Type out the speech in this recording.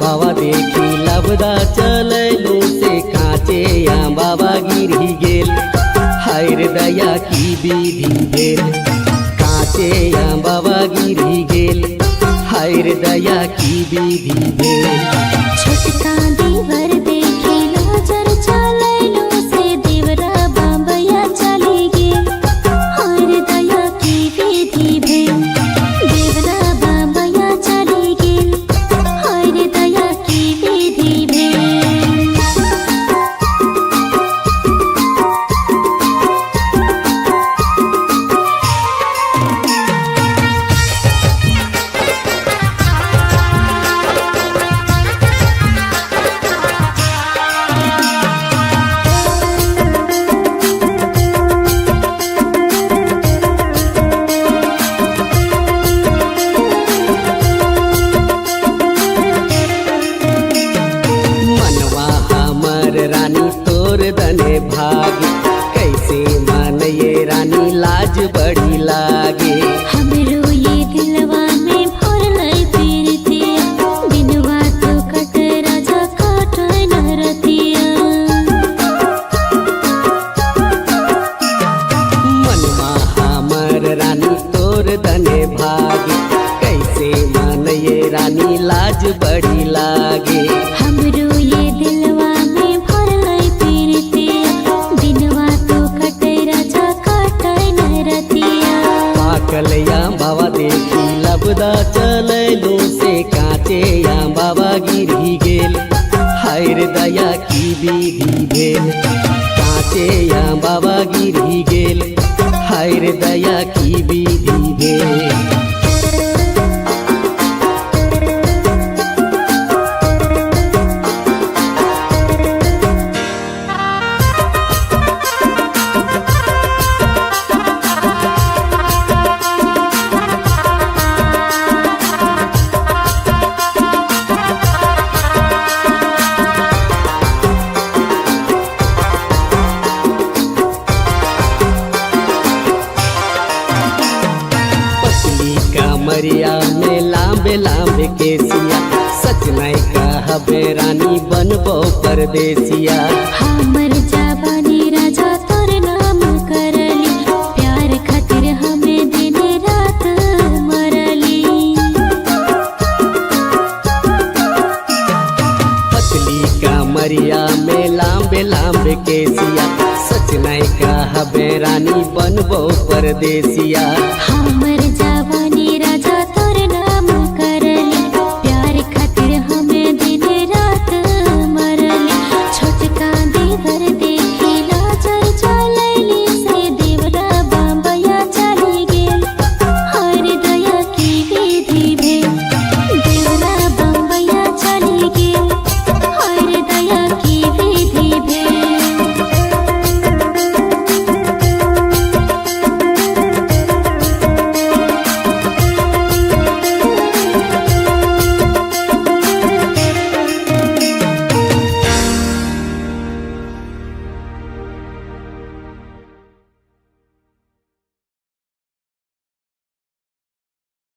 बाबा देखी लबदा चलैलो से काचे बाबा गिरी गेल। हायर दया की विधि भेल काचे बाबा गिरी गेल। हायर दया की विधि भेल। छोटका देवर देखी नजर चलैलो से देवरा बाबैया चली गेल। हायर दया की विधि भेल देवरा बाबैया चली गेल। हायर दया की विधि भेल। रानी तोर दने भागी कैसे मन ये रानी लाज बड़ी लागे। हमरो ये दिलवा में भरलै पीरतिया बिनवा तो कट राजा काट न रतिया। मनवा हमर रानी तोर दने भागी कैसे मन ये रानी लाज बड़ी लागे। हमरो ये दिलवा में भरलै पीरतिया बिनवा तो कट राजा काट न रतिया। पाकलया बाबा देखी लबदा चलैलो से काचे बाबा गिरी गेल। हायर दया की विधि भेल काचे बाबा गिरी गेल। हायर दया की विधि भेल। कमरिया में लांबे लांबे केसिया सच नहीं कहबे रानी बनबो परदेसिया। हमर जवानी राजा तोर नाम करली प्यार खातिर हमें दिन रात मरली। पतली कमरिया में लांबे लांबे केसिया सच नहीं कहबे रानी बनबो परदेसिया। हमर